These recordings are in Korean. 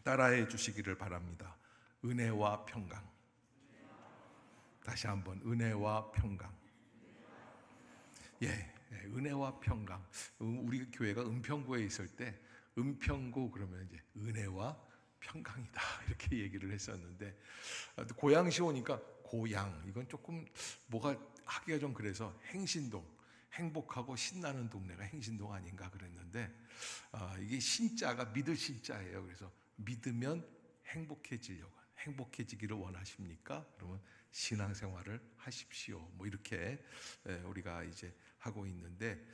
따라해 주시기를 바랍니다. 은혜와 평강. 다시 한번 은혜와 평강. 은혜와 평강. 우리 교회가 은평구에 있을 때 은평구 그러면 이제 은혜와 평강이다 이렇게 얘기를 했었는데, 고양시 오니까 고양, 이건 조금 뭐가 하기가 좀 그래서 행신동, 행복하고 신나는 동네가 행신동 아닌가 그랬는데, 이게 신자가 믿을 신자예요. 그래서 믿으면 행복해지기를 원하십니까? 그러면 신앙생활을 하십시오. 뭐 이렇게 우리가 이제 하고 있는데,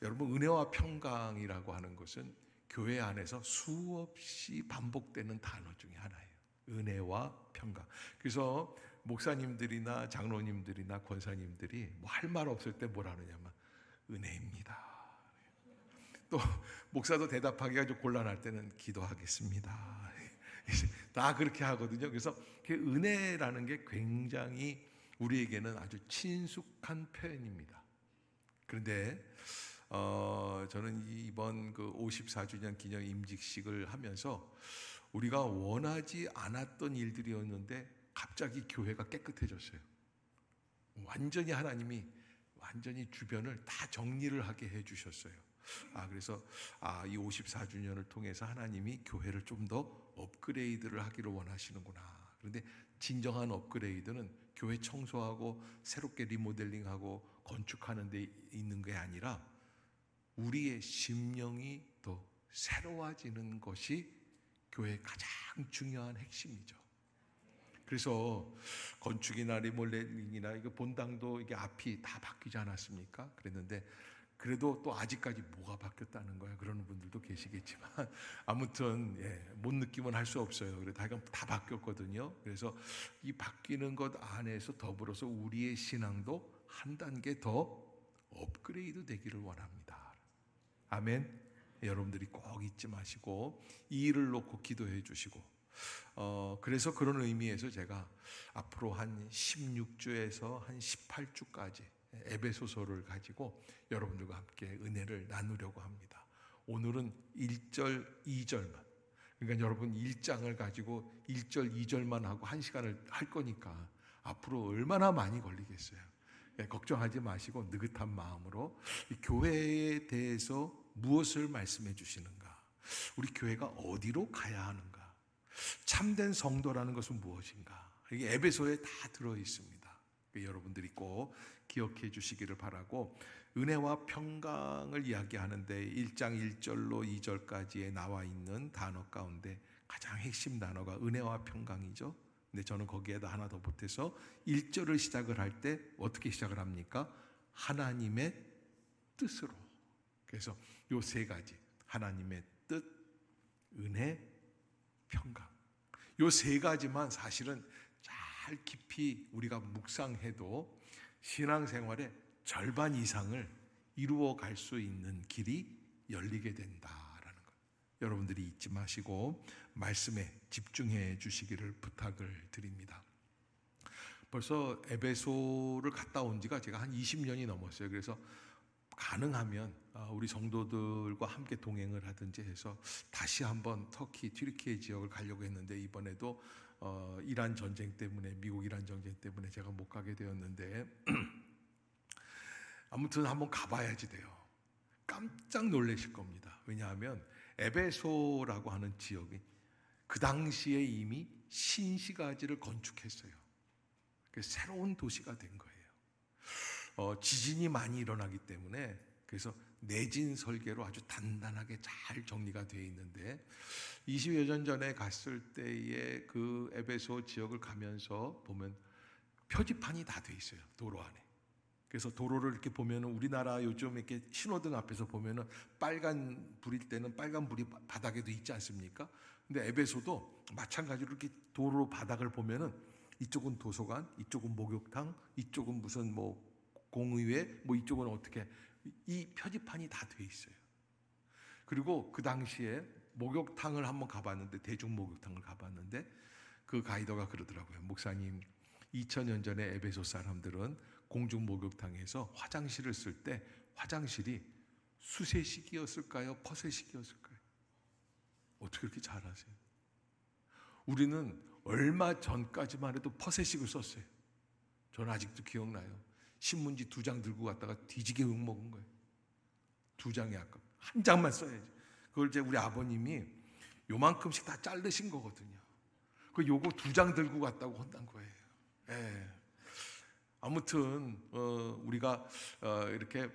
여러분, 은혜와 평강이라고 하는 것은 교회 안에서 수없이 반복되는 단어 중에 하나예요. 은혜와 평강. 그래서 목사님들이나 장로님들이나 권사님들이 뭐 할 말 없을 때 뭐라 하느냐면 은혜입니다. 또 목사도 대답하기가 좀 곤란할 때는 기도하겠습니다. 다 그렇게 하거든요. 그래서 그 은혜라는 게 굉장히 우리에게는 아주 친숙한 표현입니다. 그런데 저는 이번 그 54주년 기념 임직식을 하면서 우리가 원하지 않았던 일들이었는데 갑자기 교회가 깨끗해졌어요. 완전히 하나님이 완전히 주변을 다 정리를 하게 해주셨어요. 그래서 이 54주년을 통해서 하나님이 교회를 좀 더 업그레이드를 하기를 원하시는구나. 그런데 진정한 업그레이드는 교회 청소하고 새롭게 리모델링하고 건축하는 데 있는 게 아니라 우리의 심령이 더 새로워지는 것이 교회의 가장 중요한 핵심이죠. 그래서 건축이나 리모델링이나 이거 본당도 이게 앞이 다 바뀌지 않았습니까? 그랬는데 그래도 또 아직까지 뭐가 바뀌었다는 거야 그러는 분들도 계시겠지만, 아무튼 못 느끼면 할 수 없어요. 그래 다 바뀌었거든요. 그래서 이 바뀌는 것 안에서 더불어서 우리의 신앙도 한 단계 더 업그레이드 되기를 원합니다. 아멘. 여러분들이 꼭 잊지 마시고 이 일을 놓고 기도해 주시고, 그래서 그런 의미에서 제가 앞으로 한 16주에서 한 18주까지 에베소서를 가지고 여러분들과 함께 은혜를 나누려고 합니다. 오늘은 1절, 2절만, 그러니까 여러분 1장을 가지고 1절, 2절만 하고 1시간을 할 거니까 앞으로 얼마나 많이 걸리겠어요. 걱정하지 마시고 느긋한 마음으로 이 교회에 대해서 무엇을 말씀해 주시는가, 우리 교회가 어디로 가야 하는가, 참된 성도라는 것은 무엇인가, 이게 에베소에 다 들어 있습니다. 여러분들이 꼭 기억해 주시기를 바라고, 은혜와 평강을 이야기하는데 1장 1절로 2절까지에 나와 있는 단어 가운데 가장 핵심 단어가 은혜와 평강이죠. 근데 저는 거기에다 하나 더 보태서 1절을 시작을 할 때 어떻게 시작을 합니까? 하나님의 뜻으로. 그래서 요 세 가지, 하나님의 뜻, 은혜, 평강, 요 세 가지만 사실은 잘 깊이 우리가 묵상해도 신앙생활의 절반 이상을 이루어 갈 수 있는 길이 열리게 된다라는 것, 여러분들이 잊지 마시고 말씀에 집중해 주시기를 부탁을 드립니다. 벌써 에베소를 갔다 온 지가 제가 한 20년이 넘었어요. 그래서 가능하면 우리 성도들과 함께 동행을 하든지 해서 다시 한번 터키, 튀르키예 지역을 가려고 했는데, 이번에도 이란 전쟁 때문에, 미국 이란 전쟁 때문에 제가 못 가게 되었는데 아무튼 한번 가봐야지 돼요. 깜짝 놀라실 겁니다. 왜냐하면 에베소라고 하는 지역이 그 당시에 이미 신시가지를 건축했어요. 그래서 새로운 도시가 된 거예요. 지진이 많이 일어나기 때문에, 그래서 내진 설계로 아주 단단하게 잘 정리가 되어 있는데, 20여 년 전에 갔을 때의 그 에베소 지역을 가면서 보면 표지판이 다 돼 있어요, 도로 안에. 그래서 도로를 이렇게 보면, 우리나라 요즘 이렇게 신호등 앞에서 보면은 빨간 불일 때는 빨간 불이 바닥에도 있지 않습니까? 근데 에베소도 마찬가지로 이렇게 도로 바닥을 보면은 이쪽은 도서관, 이쪽은 목욕탕, 이쪽은 무슨 뭐 공의회, 뭐 이쪽은 어떻게, 이 표지판이 다 돼 있어요. 그리고 그 당시에 목욕탕을 한번 가봤는데, 대중 목욕탕을 가봤는데 그 가이더가 그러더라고요. 목사님, 2000년 전에 에베소 사람들은 공중 목욕탕에서 화장실을 쓸 때 화장실이 수세식이었을까요? 퍼세식이었을까요? 어떻게 그렇게 잘 아세요? 우리는 얼마 전까지만 해도 퍼세식을 썼어요. 저는 아직도 기억나요. 신문지 2장 들고 갔다가 뒤지게 욕먹은 거예요. 2장이 아까 한 장만 써야지. 그걸 이제 우리 아버님이 요만큼씩 다 자르신 거거든요. 그 요거 2장 들고 갔다고 혼난 거예요. 예. 아무튼 우리가 이렇게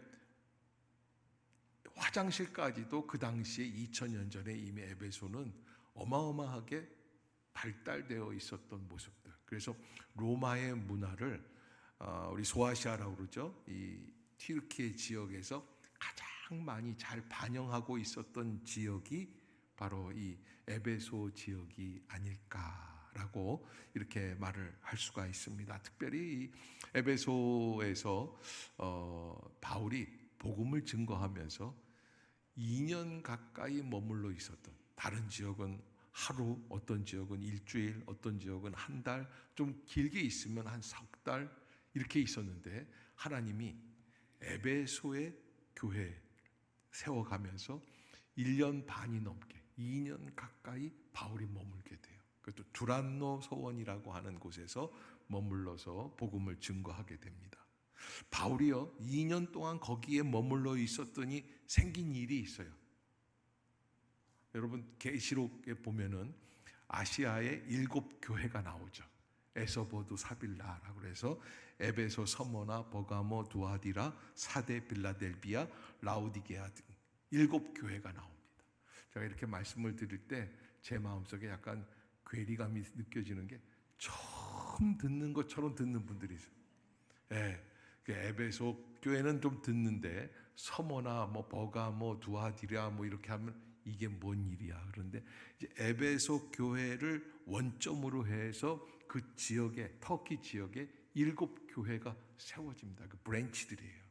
화장실까지도 그 당시에 2000년 전에 이미 에베소는 어마어마하게 발달되어 있었던 모습들. 그래서 로마의 문화를 우리 소아시아라고 그러죠. 이 튀르키예 지역에서 가장 많이 잘 반영하고 있었던 지역이 바로 이 에베소 지역이 아닐까라고 이렇게 말을 할 수가 있습니다. 특별히 이 에베소에서 바울이 복음을 증거하면서 2년 가까이 머물러 있었던, 다른 지역은 하루, 어떤 지역은 일주일, 어떤 지역은 한 달, 좀 길게 있으면 한 3달 이렇게 있었는데 하나님이 에베소의 교회 세워가면서 1년 반이 넘게 2년 가까이 바울이 머물게 돼요. 그것도 두란노 소원이라고 하는 곳에서 머물러서 복음을 증거하게 됩니다. 바울이요 2년 동안 거기에 머물러 있었더니 생긴 일이 있어요. 여러분 계시록에 보면은 아시아의 7교회가 나오죠. 에서보두 사빌라라고 해서 에베소, 서머나, 버가모, 두아디라, 사데, 빌라델비아, 라우디게아 등 7교회가 나옵니다. 제가 이렇게 말씀을 드릴 때 제 마음속에 약간 괴리감이 느껴지는 게 처음 듣는 것처럼 듣는 분들이 있어요. 예, 에베소 교회는 좀 듣는데 서머나 뭐 버가모, 두아디라 뭐 이렇게 하면 이게 뭔 일이야. 그런데 이제 에베소 교회를 원점으로 해서 그 지역에, 터키 지역에 7교회가 세워집니다. 그 브랜치들이에요.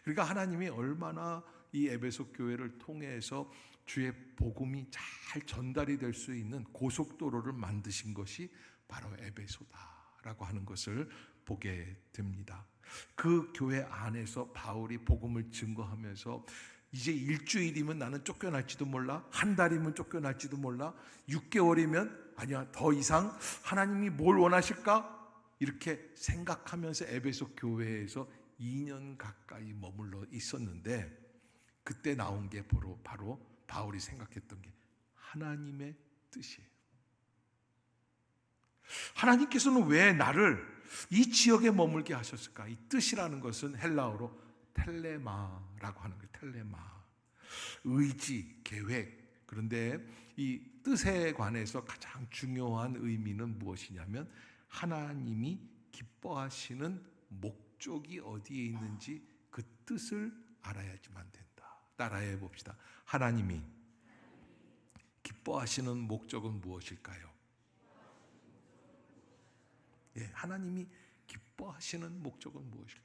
그러니까 하나님이 얼마나 이 에베소 교회를 통해서 주의 복음이 잘 전달이 될 수 있는 고속도로를 만드신 것이 바로 에베소다라고 하는 것을 보게 됩니다. 그 교회 안에서 바울이 복음을 증거하면서 이제 일주일이면 나는 쫓겨날지도 몰라, 한 달이면 쫓겨날지도 몰라, 6개월이면 아니야 더 이상 하나님이 뭘 원하실까? 이렇게 생각하면서 에베소 교회에서 2년 가까이 머물러 있었는데 그때 나온 게 바로 바울이 생각했던 게 하나님의 뜻이에요. 하나님께서는 왜 나를 이 지역에 머물게 하셨을까? 이 뜻이라는 것은 헬라어로 텔레마라고 하는 거예요. 텔레마. 의지, 계획. 그런데 이 뜻에 관해서 가장 중요한 의미는 무엇이냐면 하나님이 기뻐하시는 목적이 어디에 있는지 그 뜻을 알아야지만 된다. 따라해 봅시다. 하나님이 기뻐하시는 목적은 무엇일까요? 예, 하나님이 기뻐하시는 목적은 무엇일까요?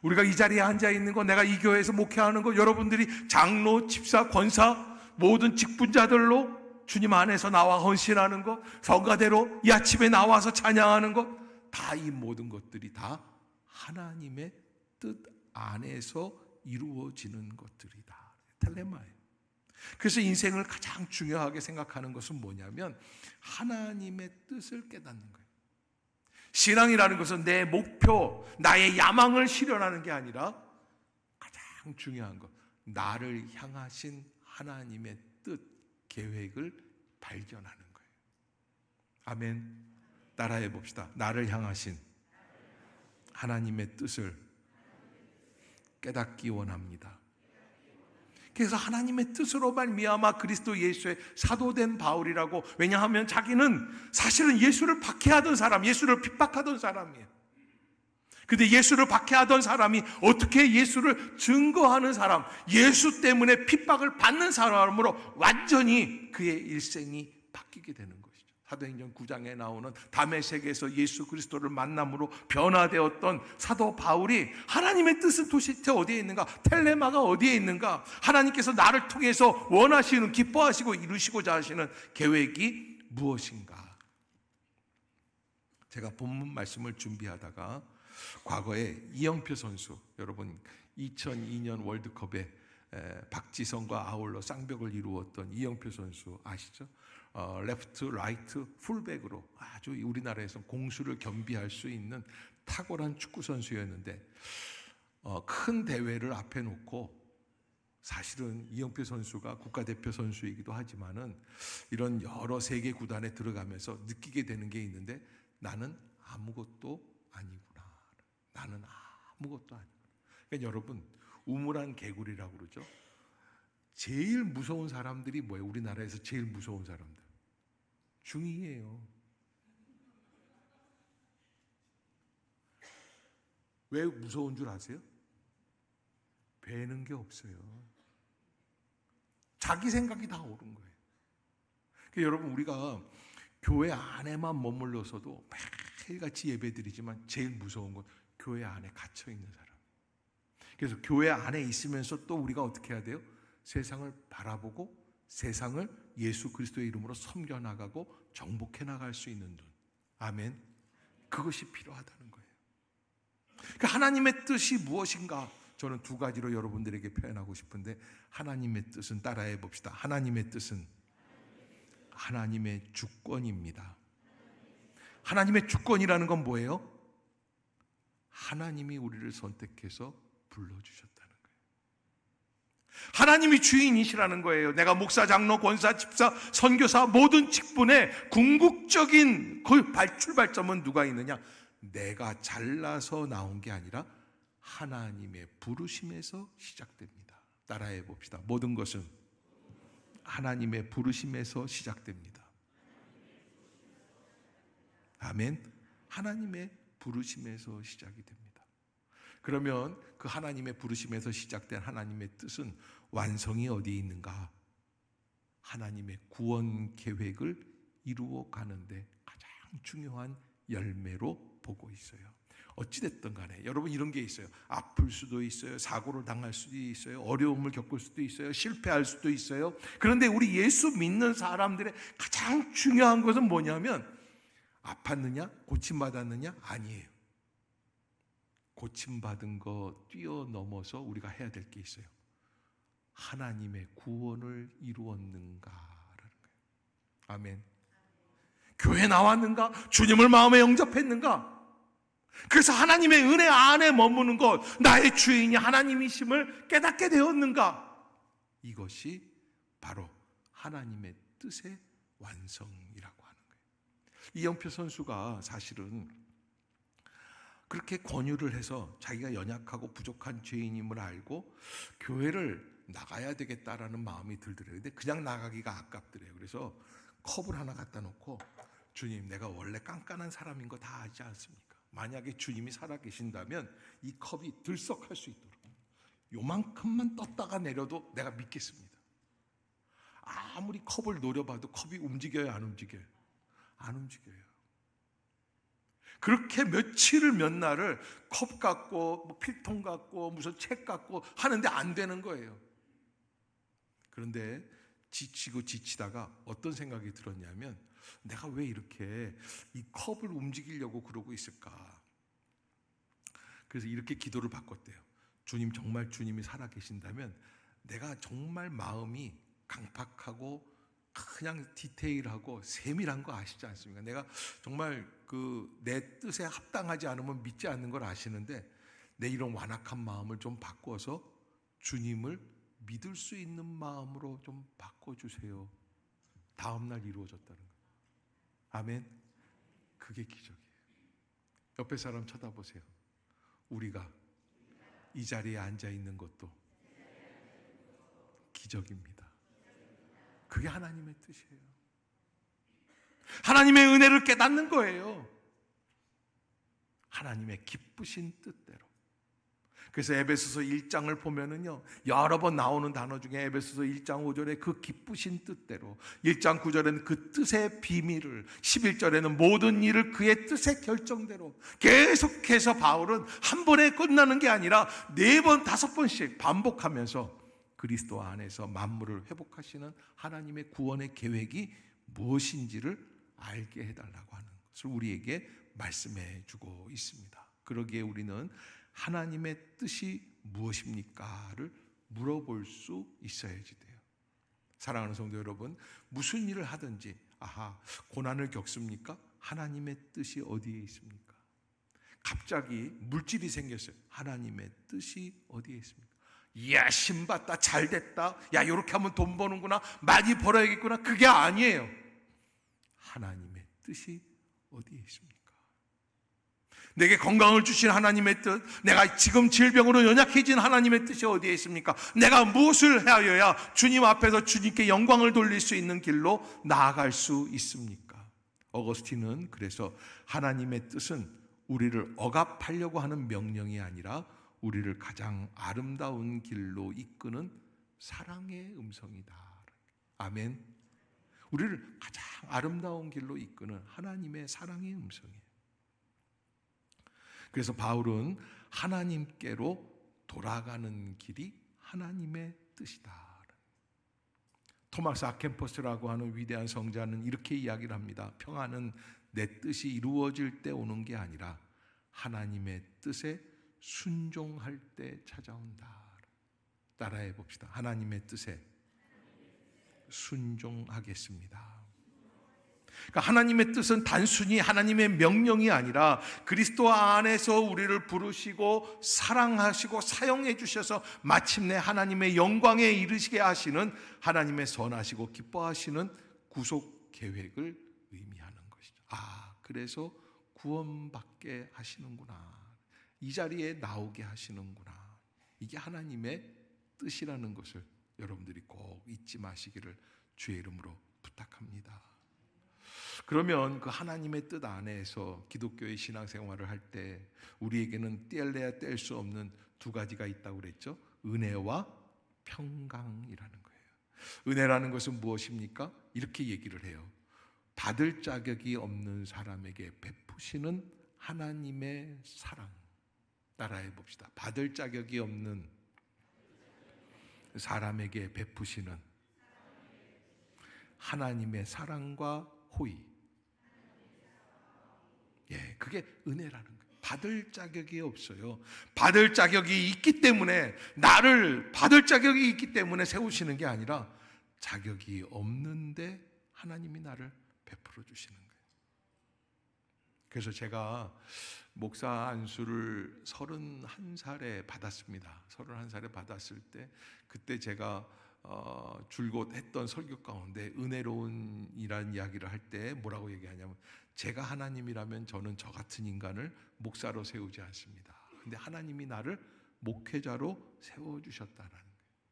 우리가 이 자리에 앉아 있는 거, 내가 이 교회에서 목회하는 거, 여러분들이 장로, 집사, 권사, 모든 직분자들로 주님 안에서 나와 헌신하는 것, 성가대로 이 아침에 나와서 찬양하는 것, 다 이 모든 것들이 다 하나님의 뜻 안에서 이루어지는 것들이다. 텔레마예요. 그래서 인생을 가장 중요하게 생각하는 것은 뭐냐면 하나님의 뜻을 깨닫는 거예요. 신앙이라는 것은 내 목표, 나의 야망을 실현하는 게 아니라 가장 중요한 것, 나를 향하신 하나님의 뜻, 계획을 발견하는 거예요. 아멘. 따라해 봅시다. 나를 향하신 하나님의 뜻을 깨닫기 원합니다. 그래서 하나님의 뜻으로 말미암아 그리스도 예수의 사도된 바울이라고, 왜냐하면 자기는 사실은 예수를 박해하던 사람, 예수를 핍박하던 사람이에요. 근데 예수를 박해하던 사람이 어떻게 예수를 증거하는 사람, 예수 때문에 핍박을 받는 사람으로 완전히 그의 일생이 바뀌게 되는 것이죠. 사도행전 9장에 나오는 다메섹에서 예수 그리스도를 만남으로 변화되었던 사도 바울이 하나님의 뜻은 도대체 어디에 있는가? 텔레마가 어디에 있는가? 하나님께서 나를 통해서 원하시는, 기뻐하시고 이루시고자 하시는 계획이 무엇인가? 제가 본문 말씀을 준비하다가 과거에 이영표 선수, 여러분 2002년 월드컵에 박지성과 아울러 쌍벽을 이루었던 이영표 선수 아시죠? 레프트, 라이트, 풀백으로 아주 우리나라에서 공수를 겸비할 수 있는 탁월한 축구 선수였는데 큰 대회를 앞에 놓고 사실은 이영표 선수가 국가대표 선수이기도 하지만은 이런 여러 세계 구단에 들어가면서 느끼게 되는 게 있는데 나는 아무것도 아니구나. 나는 아무것도 아니구나. 그러니까 여러분 우물안 개구리라고 그러죠. 제일 무서운 사람들이 뭐예요? 우리나라에서 제일 무서운 사람들 중이에요. 왜 무서운 줄 아세요? 배는 게 없어요. 자기 생각이 다 옳은 거예요. 그러니까 여러분 우리가 교회 안에만 머물러서도 매일같이 예배드리지만 제일 무서운 건 교회 안에 갇혀 있는 사람. 그래서 교회 안에 있으면서 또 우리가 어떻게 해야 돼요? 세상을 바라보고 세상을 예수 그리스도의 이름으로 섬겨나가고 정복해 나갈 수 있는 눈. 아멘. 그것이 필요하다는 거예요. 그러니까 하나님의 뜻이 무엇인가? 저는 두 가지로 여러분들에게 표현하고 싶은데 하나님의 뜻은 따라해 봅시다. 하나님의 뜻은 하나님의 주권입니다. 하나님의 주권이라는 건 뭐예요? 하나님이 우리를 선택해서 불러주셨다는 거예요. 하나님이 주인이시라는 거예요. 내가 목사, 장로, 권사, 집사, 선교사 모든 직분의 궁극적인 그 출발점은 누가 있느냐? 내가 잘나서 나온 게 아니라 하나님의 부르심에서 시작됩니다. 따라해 봅시다. 모든 것은 하나님의 부르심에서 시작됩니다. 아멘. 하나님의 부르심에서 시작이 됩니다. 그러면 그 하나님의 부르심에서 시작된 하나님의 뜻은 완성이 어디에 있는가? 하나님의 구원 계획을 이루어 가는데 가장 중요한 열매로 보고 있어요. 어찌됐든 간에 여러분 이런 게 있어요. 아플 수도 있어요. 사고를 당할 수도 있어요. 어려움을 겪을 수도 있어요. 실패할 수도 있어요. 그런데 우리 예수 믿는 사람들의 가장 중요한 것은 뭐냐면 아팠느냐? 고침받았느냐? 아니에요. 고침받은 거 뛰어넘어서 우리가 해야 될 게 있어요. 하나님의 구원을 이루었는가라는 거예요. 아멘. 교회 나왔는가? 주님을 마음에 영접했는가? 그래서 하나님의 은혜 안에 머무는 것, 나의 주인이 하나님이심을 깨닫게 되었는가? 이것이 바로 하나님의 뜻의 완성이라고 하는 거예요. 이영표 선수가 사실은 그렇게 권유를 해서 자기가 연약하고 부족한 죄인임을 알고 교회를 나가야 되겠다라는 마음이 들더래요. 근데 그냥 나가기가 아깝더래요. 그래서 컵을 하나 갖다 놓고 주님, 내가 원래 깐깐한 사람인 거 다 알지 않습니까? 만약에 주님이 살아계신다면 이 컵이 들썩할 수 있도록 요만큼만 떴다가 내려도 내가 믿겠습니다. 아무리 컵을 노려봐도 컵이 움직여요, 안 움직여요? 안 움직여요. 그렇게 며칠을 몇 날을 컵 갖고 뭐 필통 갖고 무슨 책 갖고 하는데 안 되는 거예요. 그런데 지치고 지치다가 어떤 생각이 들었냐면 내가 왜 이렇게 이 컵을 움직이려고 그러고 있을까? 그래서 이렇게 기도를 바꿨대요. 주님, 정말 주님이 살아계신다면 내가 정말 마음이 강팍하고 그냥 디테일하고 세밀한 거 아시지 않습니까? 내가 정말 내 뜻에 합당하지 않으면 믿지 않는 걸 아시는데 내 이런 완악한 마음을 좀 바꿔서 주님을 믿을 수 있는 마음으로 좀 바꿔주세요. 다음날 이루어졌다는 거예요. 아멘. 그게 기적이에요. 옆에 사람 쳐다보세요. 우리가 이 자리에 앉아 있는 것도 기적입니다. 그게 하나님의 뜻이에요. 하나님의 은혜를 깨닫는 거예요. 하나님의 기쁘신 뜻대로. 그래서 에베소서 1장을 보면은요, 여러 번 나오는 단어 중에 에베소서 1장 5절에 그 기쁘신 뜻대로, 1장 9절에는 그 뜻의 비밀을, 11절에는 모든 일을 그의 뜻의 결정대로, 계속해서 바울은 한 번에 끝나는 게 아니라 4번, 5번씩 반복하면서 그리스도 안에서 만물을 회복하시는 하나님의 구원의 계획이 무엇인지를 알게 해달라고 하는 것을 우리에게 말씀해 주고 있습니다. 그러기에 우리는 하나님의 뜻이 무엇입니까?를 물어볼 수 있어야지 돼요. 사랑하는 성도 여러분, 무슨 일을 하든지 고난을 겪습니까? 하나님의 뜻이 어디에 있습니까? 갑자기 물질이 생겼어요. 하나님의 뜻이 어디에 있습니까? 이야, 신받다, 잘됐다, 야, 이렇게 하면 돈 버는구나, 많이 벌어야겠구나. 그게 아니에요. 하나님의 뜻이 어디에 있습니까? 내게 건강을 주신 하나님의 뜻, 내가 지금 질병으로 연약해진 하나님의 뜻이 어디에 있습니까? 내가 무엇을 하여야 주님 앞에서 주님께 영광을 돌릴 수 있는 길로 나아갈 수 있습니까? 어거스틴은 그래서 하나님의 뜻은 우리를 억압하려고 하는 명령이 아니라 우리를 가장 아름다운 길로 이끄는 사랑의 음성이다. 아멘. 우리를 가장 아름다운 길로 이끄는 하나님의 사랑의 음성이에요. 그래서 바울은 하나님께로 돌아가는 길이 하나님의 뜻이다. 토마스 아켄포스라고 하는 위대한 성자는 이렇게 이야기를 합니다. 평안은 내 뜻이 이루어질 때 오는 게 아니라 하나님의 뜻에 순종할 때 찾아온다. 따라해 봅시다. 하나님의 뜻에 순종하겠습니다. 그러니까 하나님의 뜻은 단순히 하나님의 명령이 아니라 그리스도 안에서 우리를 부르시고 사랑하시고 사용해 주셔서 마침내 하나님의 영광에 이르시게 하시는 하나님의 선하시고 기뻐하시는 구속 계획을 의미하는 것이죠. 그래서 구원받게 하시는구나. 이 자리에 나오게 하시는구나. 이게 하나님의 뜻이라는 것을 여러분들이 꼭 잊지 마시기를 주의 이름으로 부탁합니다. 그러면 그 하나님의 뜻 안에서 기독교의 신앙생활을 할 때 우리에게는 뗄래야 뗄 수 없는 두 가지가 있다고 그랬죠. 은혜와 평강이라는 거예요. 은혜라는 것은 무엇입니까? 이렇게 얘기를 해요. 받을 자격이 없는 사람에게 베푸시는 하나님의 사랑. 따라해 봅시다. 받을 자격이 없는 사람에게 베푸시는 하나님의 사랑과 호의. 그게 은혜라는 거예요. 받을 자격이 없어요. 받을 자격이 있기 때문에, 나를 받을 자격이 있기 때문에 세우시는 게 아니라 자격이 없는데 하나님이 나를 베풀어 주시는 거예요. 그래서 제가 목사 안수를 31살에 받았습니다. 31살에 받았을 때 그때 제가 줄곧 했던 설교 가운데 은혜로운이라는 이야기를 할 때 뭐라고 얘기하냐면, 제가 하나님이라면 저는 저 같은 인간을 목사로 세우지 않습니다. 근데 하나님이 나를 목회자로 세워주셨다는 거예요.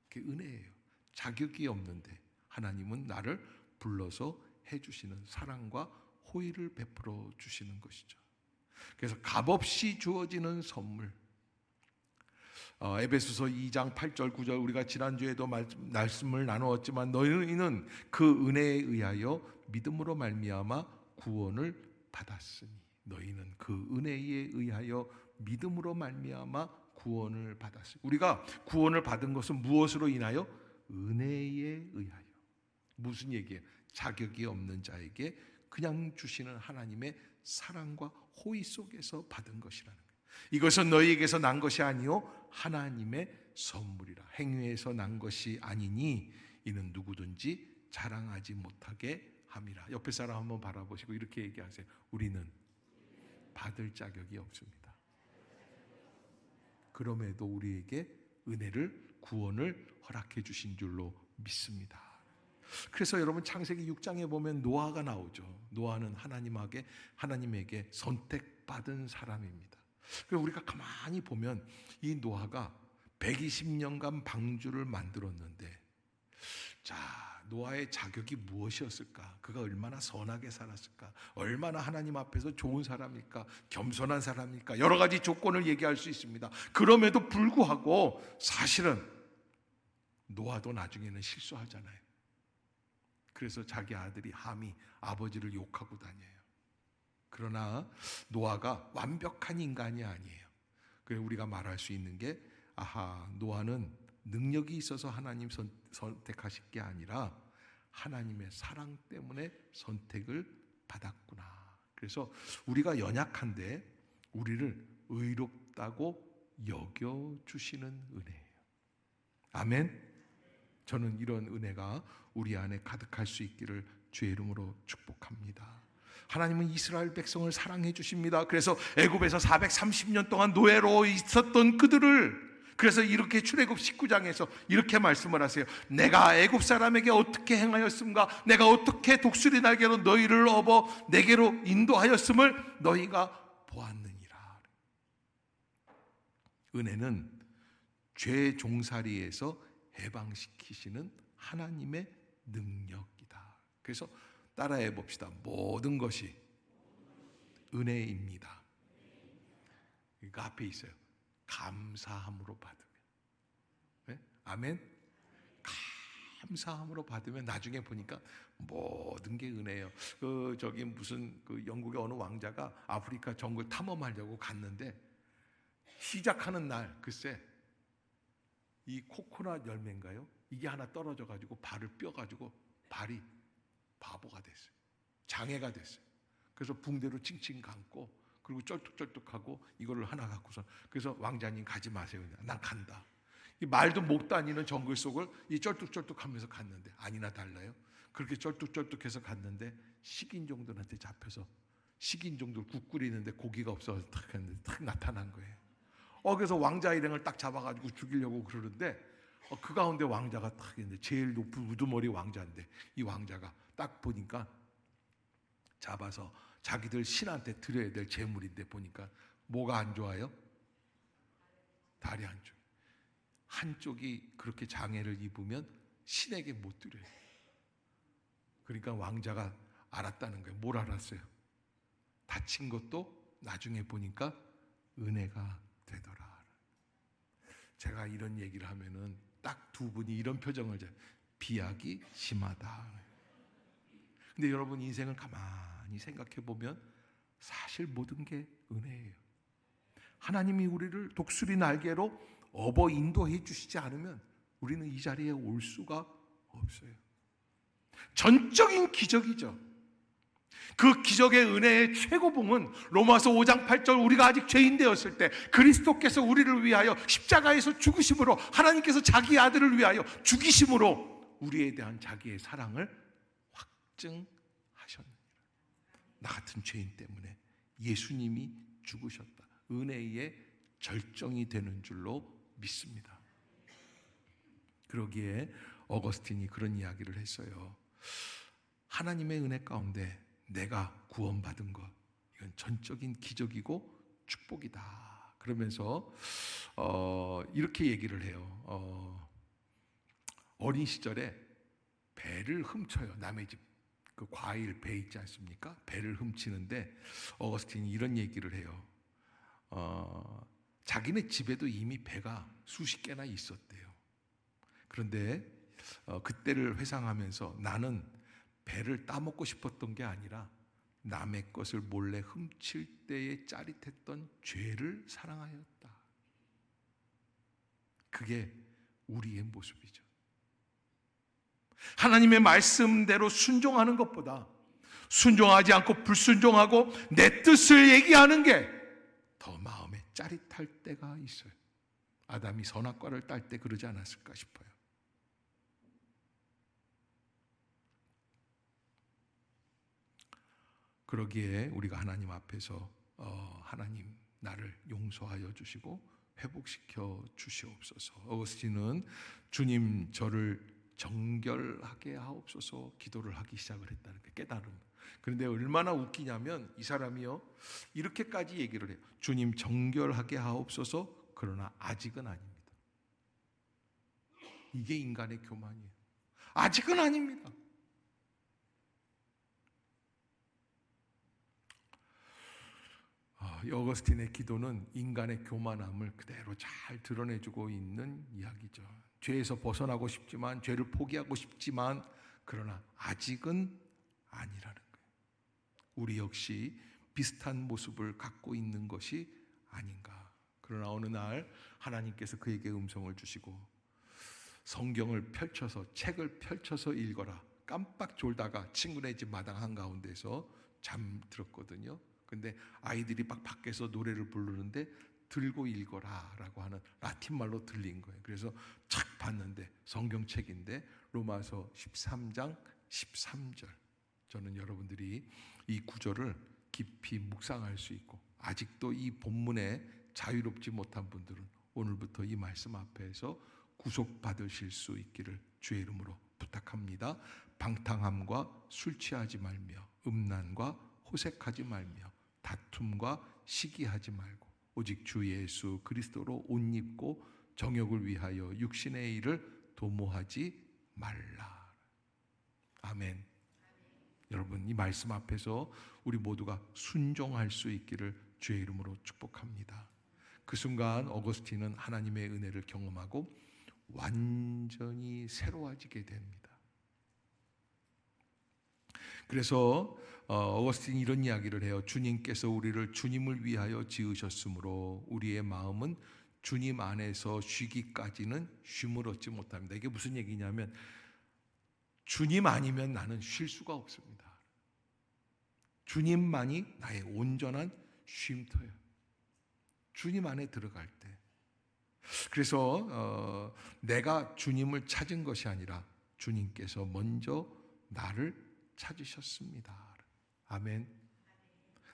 그게 은혜예요. 자격이 없는데 하나님은 나를 불러서 해주시는 사랑과 호의를 베풀어 주시는 것이죠. 그래서 값없이 주어지는 선물. 에베소서 2장 8절 9절 우리가 지난주에도 말씀을 나누었지만, 너희는 그 은혜에 의하여 믿음으로 말미암아 구원을 받았으니. 너희는 그 은혜에 의하여 믿음으로 말미암아 구원을 받았으니. 우리가 구원을 받은 것은 무엇으로 인하여? 은혜에 의하여. 무슨 얘기예요? 자격이 없는 자에게 그냥 주시는 하나님의 사랑과 호의 속에서 받은 것이라는 거예요. 이것은 너희에게서 난 것이 아니요 하나님의 선물이라. 행위에서 난 것이 아니니 이는 누구든지 자랑하지 못하게 함이라. 옆에 사람 한번 바라보시고 이렇게 얘기하세요. 우리는 받을 자격이 없습니다. 그럼에도 우리에게 은혜를, 구원을 허락해 주신 줄로 믿습니다. 그래서 여러분 창세기 6장에 보면 노아가 나오죠. 노아는 하나님에게 선택받은 사람입니다. 그래서 우리가 가만히 보면 이 노아가 120년간 방주를 만들었는데, 노아의 자격이 무엇이었을까? 그가 얼마나 선하게 살았을까? 얼마나 하나님 앞에서 좋은 사람일까? 겸손한 사람일까? 여러 가지 조건을 얘기할 수 있습니다. 그럼에도 불구하고 사실은 노아도 나중에는 실수하잖아요. 그래서 자기 아들이 함이 아버지를 욕하고 다녀요. 그러나 노아가 완벽한 인간이 아니에요. 그래서 우리가 말할 수 있는 게, 노아는 능력이 있어서 하나님 선택하실 게 아니라 하나님의 사랑 때문에 선택을 받았구나. 그래서 우리가 연약한데 우리를 의롭다고 여겨주시는 은혜예요. 아멘. 저는 이런 은혜가 우리 안에 가득할 수 있기를 주의 이름으로 축복합니다. 하나님은 이스라엘 백성을 사랑해 주십니다. 그래서 애굽에서 430년 동안 노예로 있었던 그들을, 그래서 이렇게 출애굽 19장에서 이렇게 말씀을 하세요. 내가 애굽 사람에게 어떻게 행하였음가? 내가 어떻게 독수리 날개로 너희를 업어 내게로 인도하였음을 너희가 보았느니라. 은혜는 죄 종살이에서 해방시키시는 하나님의 능력이다. 그래서 따라해 봅시다. 모든 것이 은혜입니다. 그러니까 앞에 있어요. 감사함으로 받으면. 네? 아멘. 감사함으로 받으면 나중에 보니까 모든 게 은혜예요. 저기 무슨 영국의 어느 왕자가 아프리카 정글 탐험하려고 갔는데 시작하는 날 글쎄 이 코코넛 열매인가요? 이게 하나 떨어져 가지고 발을 뼈 가지고 발이 바보가 됐어요. 장애가 됐어요. 그래서 붕대로 칭칭 감고 그리고 쩔뚝쩔뚝하고 이거를 하나 갖고서, 그래서 왕자님 가지 마세요. 난 간다. 이 말도 못 다니는 정글 속을 이 쩔뚝쩔뚝하면서 갔는데 아니나 달라요. 그렇게 쩔뚝쩔뚝해서 갔는데 식인종들한테 잡혀서 식인종들 국 끓이는데 고기가 없어서 탁 했는데 탁 나타난 거예요. 그래서 왕자 일행을 딱 잡아가지고 죽이려고 그러는데 그 가운데 왕자가 딱 있는데 제일 높은 우두머리 왕자인데 이 왕자가 딱 보니까 잡아서 자기들 신한테 드려야 될 제물인데 보니까 뭐가 안 좋아요? 다리 한쪽. 한쪽이 그렇게 장애를 입으면 신에게 못 드려요. 그러니까 왕자가 알았다는 거예요. 뭘 알았어요? 다친 것도 나중에 보니까 은혜가 되더라. 제가 이런 얘기를 하면은 딱 두 분이 이런 표정을 비약이 심하다. 근데 여러분 인생을 가만히 생각해 보면 사실 모든 게 은혜예요. 하나님이 우리를 독수리 날개로 업어 인도해 주시지 않으면 우리는 이 자리에 올 수가 없어요. 전적인 기적이죠. 그 기적의 은혜의 최고봉은 로마서 5장 8절, 우리가 아직 죄인 되었을 때 그리스도께서 우리를 위하여 십자가에서 죽으심으로, 하나님께서 자기 아들을 위하여 죽이심으로 우리에 대한 자기의 사랑을 확증하셨느니라. 나 같은 죄인 때문에 예수님이 죽으셨다. 은혜의 절정이 되는 줄로 믿습니다. 그러기에 어거스틴이 그런 이야기를 했어요. 하나님의 은혜 가운데 내가 구원받은 것, 이건 전적인 기적이고 축복이다. 그러면서 이렇게 얘기를 해요. 어린 시절에 배를 훔쳐요. 남의 집 그 과일 배 있지 않습니까? 배를 훔치는데 어거스틴이 이런 얘기를 해요. 자기네 집에도 이미 배가 수십 개나 있었대요. 그런데 그때를 회상하면서 나는 배를 따먹고 싶었던 게 아니라 남의 것을 몰래 훔칠 때에 짜릿했던 죄를 사랑하였다. 그게 우리의 모습이죠. 하나님의 말씀대로 순종하는 것보다 순종하지 않고 불순종하고 내 뜻을 얘기하는 게 더 마음에 짜릿할 때가 있어요. 아담이 선악과를 딸 때 그러지 않았을까 싶어요. 그러기에 우리가 하나님 앞에서 하나님 나를 용서하여 주시고 회복시켜 주시옵소서. 어거스틴은 주님 저를 정결하게 하옵소서 기도를 하기 시작을 했다는 게 깨달음. 그런데 얼마나 웃기냐면 이 사람이요 이렇게까지 얘기를 해요. 주님 정결하게 하옵소서, 그러나 아직은 아닙니다. 이게 인간의 교만이에요. 아직은 아닙니다. 어거스틴의 기도는 인간의 교만함을 그대로 잘 드러내주고 있는 이야기죠. 죄에서 벗어나고 싶지만, 죄를 포기하고 싶지만, 그러나 아직은 아니라는 거예요. 우리 역시 비슷한 모습을 갖고 있는 것이 아닌가. 그러나 어느 날 하나님께서 그에게 음성을 주시고 성경을 펼쳐서, 책을 펼쳐서 읽어라. 깜빡 졸다가 친구네 집 마당 한가운데서 잠들었거든요. 근데 아이들이 막 밖에서 노래를 부르는데 들고 읽어라 라고 하는 라틴 말로 들린 거예요. 그래서 착 봤는데 성경책인데 로마서 13장 13절. 저는 여러분들이 이 구절을 깊이 묵상할 수 있고 아직도 이 본문에 자유롭지 못한 분들은 오늘부터 이 말씀 앞에서 구속받으실 수 있기를 주의 이름으로 부탁합니다. 방탕함과 술 취하지 말며 음란과 호색하지 말며 다툼과 시기하지 말고 오직 주 예수 그리스도로 옷 입고 정욕을 위하여 육신의 일을 도모하지 말라. 아멘. 여러분, 이 말씀 앞에서 우리 모두가 순종할 수 있기를 주의 이름으로 축복합니다. 그 순간 어거스틴은 하나님의 은혜를 경험하고 완전히 새로워지게 됩니다. 그래서 어거스틴이 이런 이야기를 해요. 주님께서 우리를 주님을 위하여 지으셨으므로 우리의 마음은 주님 안에서 쉬기까지는 쉼을 얻지 못합니다. 이게 무슨 얘기냐면 주님 아니면 나는 쉴 수가 없습니다. 주님만이 나의 온전한 쉼터예요. 주님 안에 들어갈 때. 그래서 내가 주님을 찾은 것이 아니라 주님께서 먼저 나를 찾으셨습니다. 아멘.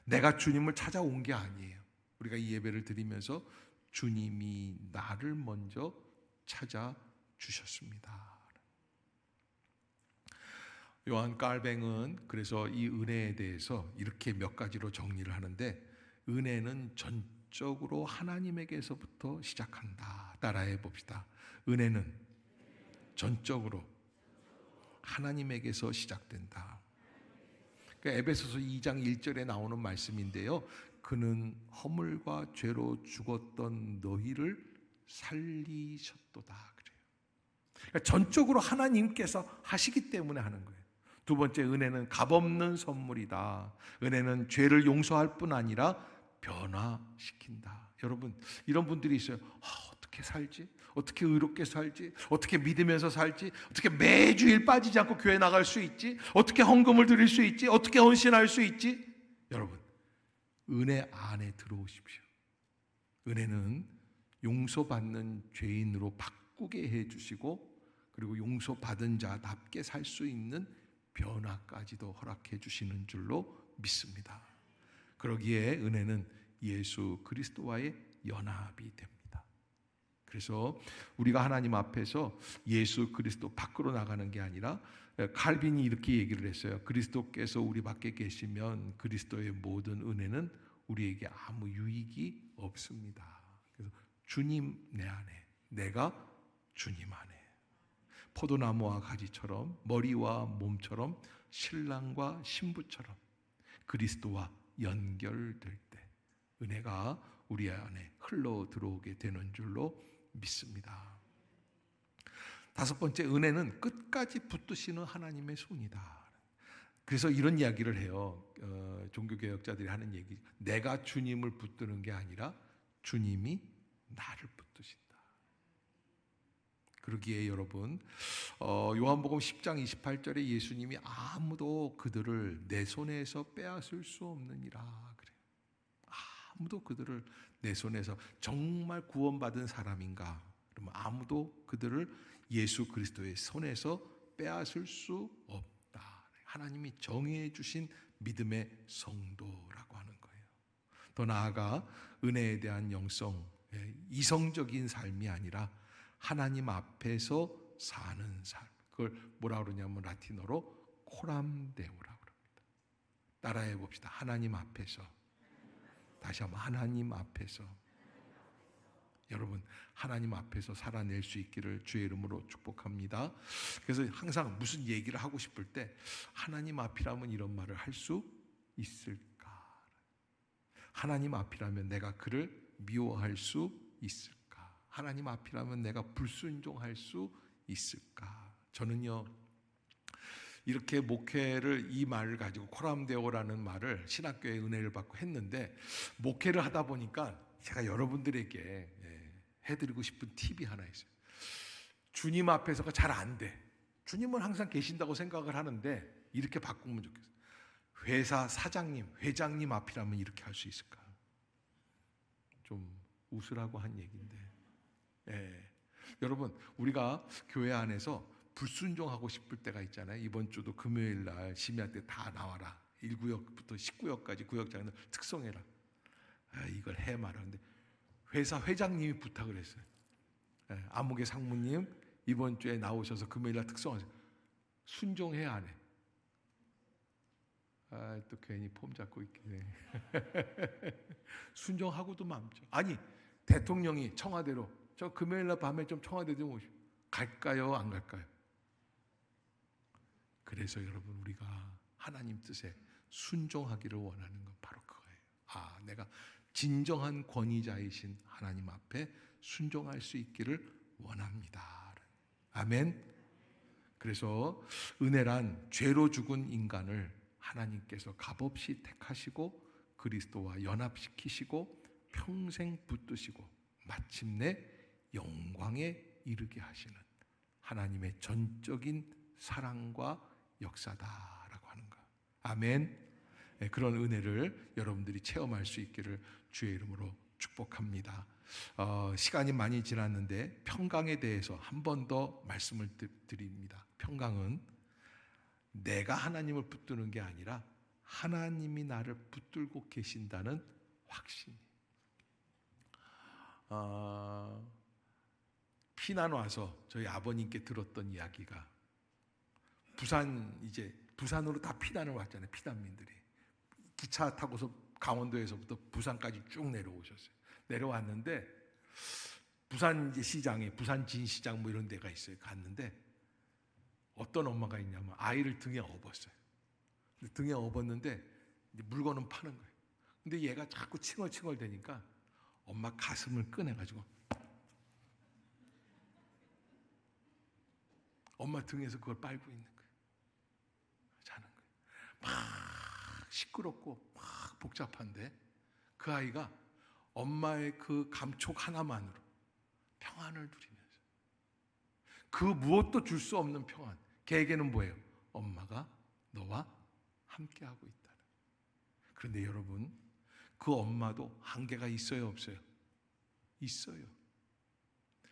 내가 주님을 찾아온 게 아니에요. 우리가 이 예배를 드리면서 주님이 나를 먼저 찾아주셨습니다. 요한 깔뱅은 그래서 이 은혜에 대해서 이렇게 몇 가지로 정리를 하는데, 은혜는 전적으로 하나님에게서부터 시작한다. 따라해 봅시다. 은혜는 전적으로 하나님에게서 시작된다. 그러니까 에베소서 2장 1절에 나오는 말씀인데요, 그는 허물과 죄로 죽었던 너희를 살리셨도다 그래요. 그러니까 전적으로 하나님께서 하시기 때문에 하는 거예요. 두 번째, 은혜는 값없는 선물이다. 은혜는 죄를 용서할 뿐 아니라 변화시킨다. 여러분, 이런 분들이 있어요. 어떻게 살지? 어떻게 의롭게 살지? 어떻게 믿으면서 살지? 어떻게 매주일 빠지지 않고 교회 나갈 수 있지? 어떻게 헌금을 드릴 수 있지? 어떻게 헌신할 수 있지? 여러분, 은혜 안에 들어오십시오. 은혜는 용서받는 죄인으로 바꾸게 해주시고, 그리고 용서받은 자답게 살 수 있는 변화까지도 허락해 주시는 줄로 믿습니다. 그러기에 은혜는 예수 그리스도와의 연합이 됩니다. 그래서 우리가 하나님 앞에서 예수 그리스도 밖으로 나가는 게 아니라, 칼빈이 이렇게 얘기를 했어요. 그리스도께서 우리 밖에 계시면 그리스도의 모든 은혜는 우리에게 아무 유익이 없습니다. 그래서 주님 내 안에, 내가 주님 안에, 포도나무와 가지처럼, 머리와 몸처럼, 신랑과 신부처럼 그리스도와 연결될 때 은혜가 우리 안에 흘러 들어오게 되는 줄로 믿습니다. 다섯 번째, 은혜는 끝까지 붙드시는 하나님의 손이다. 그래서 이런 이야기를 해요. 종교개혁자들이 하는 얘기, 내가 주님을 붙드는 게 아니라 주님이 나를 붙드신다. 그러기에 여러분, 요한복음 10장 28절에 예수님이 아무도 그들을 내 손에서 빼앗을 수 없느니라 그래요. 아무도 그들을 내 손에서, 정말 구원받은 사람인가? 그러면 아무도 그들을 예수 그리스도의 손에서 빼앗을 수 없다. 하나님이 정해 주신 믿음의 성도라고 하는 거예요. 더 나아가 은혜에 대한 영성, 이성적인 삶이 아니라 하나님 앞에서 사는 삶, 그걸 뭐라 그러냐면 라틴어로 코람데오라고 합니다. 따라해 봅시다. 하나님 앞에서. 다시 한번, 하나님 앞에서. 여러분, 하나님 앞에서 살아낼 수 있기를 주의 이름으로 축복합니다. 그래서 항상 무슨 얘기를 하고 싶을 때 하나님 앞이라면 이런 말을 할 수 있을까? 하나님 앞이라면 내가 그를 미워할 수 있을까? 하나님 앞이라면 내가 불순종할 수 있을까? 저는요, 이렇게 목회를, 이 말을 가지고 코람데오라는 말을 신학교의 은혜를 받고 했는데, 목회를 하다 보니까 제가 여러분들에게 해드리고 싶은 팁이 하나 있어요. 주님 앞에서가 잘 안 돼. 주님은 항상 계신다고 생각을 하는데 이렇게 바꾸면 좋겠어요. 회사 사장님, 회장님 앞이라면 이렇게 할 수 있을까? 좀 웃으라고 한 얘기인데. 예. 여러분, 우리가 교회 안에서 불순종하고 싶을 때가 있잖아요. 이번 주도 금요일 날 심야 때 다 나와라. 1구역부터 19역까지 구역장들 특송해라. 이걸 해 말하는데 회사 회장님이 부탁을 했어요. 아무개 상무님 이번 주에 나오셔서 금요일 날 특송하세요. 순종해야 안 해. 또 괜히 폼 잡고 있겠네. 순종하고도 맘죠. 아니 대통령이 청와대로 저 금요일 날 밤에 좀 청와대 좀 오시오. 갈까요? 안 갈까요? 그래서 여러분 우리가 하나님 뜻에 순종하기를 원하는 건 바로 그거예요. 내가 진정한 권위자이신 하나님 앞에 순종할 수 있기를 원합니다. 아멘. 그래서 은혜란 죄로 죽은 인간을 하나님께서 값없이 택하시고 그리스도와 연합시키시고 평생 붙드시고 마침내 영광에 이르게 하시는 하나님의 전적인 사랑과 역사다라고 하는 것. 아멘. 그런 은혜를 여러분들이 체험할 수 있기를 주의 이름으로 축복합니다. 시간이 많이 지났는데 평강에 대해서 한 번 더 말씀을 드립니다. 평강은 내가 하나님을 붙드는 게 아니라 하나님이 나를 붙들고 계신다는 확신. 피난 와서 저희 아버님께 들었던 이야기가 부산으로 다 피난을 왔잖아요. 피난민들이 기차 타고서 강원도에서부터 부산까지 쭉 내려오셨어요. 내려왔는데 부산 시장에 부산 진시장 뭐 이런 데가 있어요. 갔는데 어떤 엄마가 있냐면 아이를 등에 업었어요. 등에 업었는데 물건은 파는 거예요. 근데 얘가 자꾸 칭얼칭얼 대니까 엄마 가슴을 꺼내가지고 엄마 등에서 그걸 빨고 있는 거예요. 자는 거예요. 막 시끄럽고 막 복잡한데 그 아이가 엄마의 그 감촉 하나만으로 평안을 누리면서 그 무엇도 줄 수 없는 평안. 걔에게는 뭐예요? 엄마가 너와 함께하고 있다. 그런데 여러분 그 엄마도 한계가 있어요 없어요? 있어요.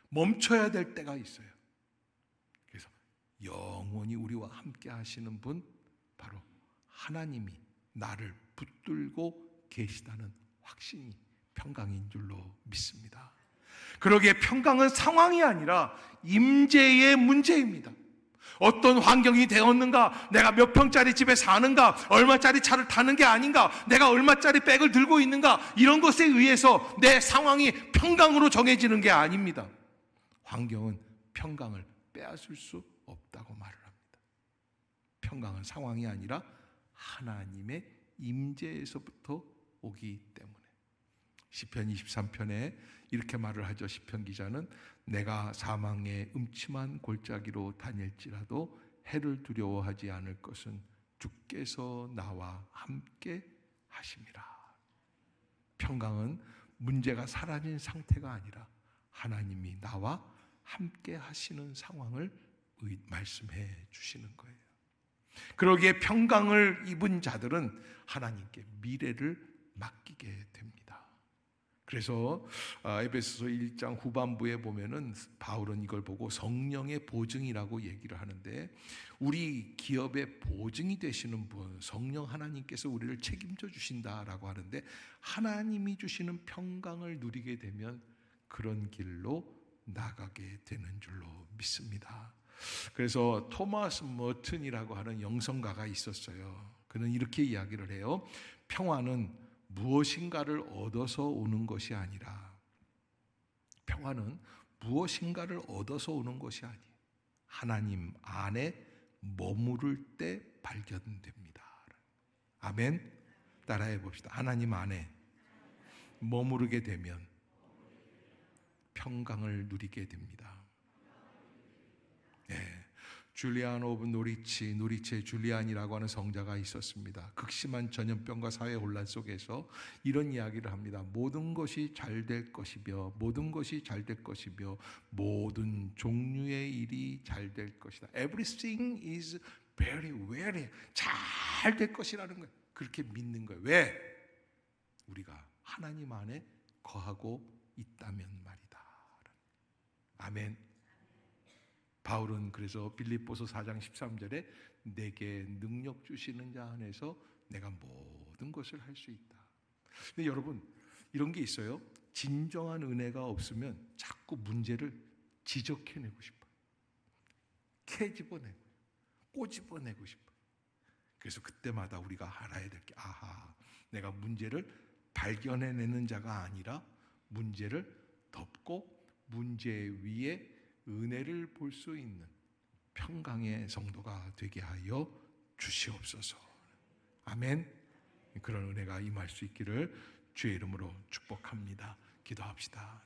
멈춰야 될 때가 있어요. 그래서 영원히 우리와 함께 하시는 분 바로 하나님이 나를 붙들고 계시다는 확신이 평강인 줄로 믿습니다. 그러기에 평강은 상황이 아니라 임재의 문제입니다. 어떤 환경이 되었는가, 내가 몇 평짜리 집에 사는가, 얼마짜리 차를 타는 게 아닌가, 내가 얼마짜리 백을 들고 있는가, 이런 것에 의해서 내 상황이 평강으로 정해지는 게 아닙니다. 환경은 평강을 빼앗을 수 없다고 말을 합니다. 평강은 상황이 아니라 하나님의 임재에서부터 오기 때문에 시편 23편에 이렇게 말을 하죠. 시편 기자는 내가 사망의 음침한 골짜기로 다닐지라도 해를 두려워하지 않을 것은 주께서 나와 함께 하심이라. 평강은 문제가 사라진 상태가 아니라 하나님이 나와 함께 하시는 상황을 말씀해 주시는 거예요. 그러기에 평강을 입은 자들은 하나님께 미래를 맡기게 됩니다. 그래서 에베소서 1장 후반부에 보면은 바울은 이걸 보고 성령의 보증이라고 얘기를 하는데 우리 기업의 보증이 되시는 분 성령 하나님께서 우리를 책임져 주신다라고 하는데 하나님이 주시는 평강을 누리게 되면 그런 길로 나가게 되는 줄로 믿습니다. 그래서 토마스 머튼이라고 하는 영성가가 있었어요. 그는 이렇게 이야기를 해요. 평화는 무엇인가를 얻어서 오는 것이 아니라 평화는 무엇인가를 얻어서 오는 것이 아니에요. 하나님 안에 머무를 때 발견됩니다. 아멘. 따라해 봅시다. 하나님 안에 머무르게 되면 평강을 누리게 됩니다. 네. 줄리안 오브 노리치의 줄리안이라고 하는 성자가 있었습니다. 극심한 전염병과 사회 혼란 속에서 이런 이야기를 합니다. 모든 것이 잘 될 것이며 모든 것이 잘 될 것이며 모든 종류의 일이 잘 될 것이다. Everything is very 잘 될 것이라는 거예요. 그렇게 믿는 거예요. 왜? 우리가 하나님 안에 거하고 있다면 말이다. 아멘. 바울은 그래서 빌립보서 4장 13절에 내게 능력 주시는 자 안에서 내가 모든 것을 할 수 있다. 근데 여러분, 이런 게 있어요. 진정한 은혜가 없으면 자꾸 문제를 지적해내고 싶어요. 캐집어내고 꼬집어내고 싶어요. 그래서 그때마다 우리가 알아야 될 게, 아하, 내가 문제를 발견해내는 자가 아니라 문제를 덮고 문제 위에 은혜를 볼 수 있는 평강의 성도가 되게 하여 주시옵소서. 아멘. 그런 은혜가 임할 수 있기를 주의 이름으로 축복합니다. 기도합시다.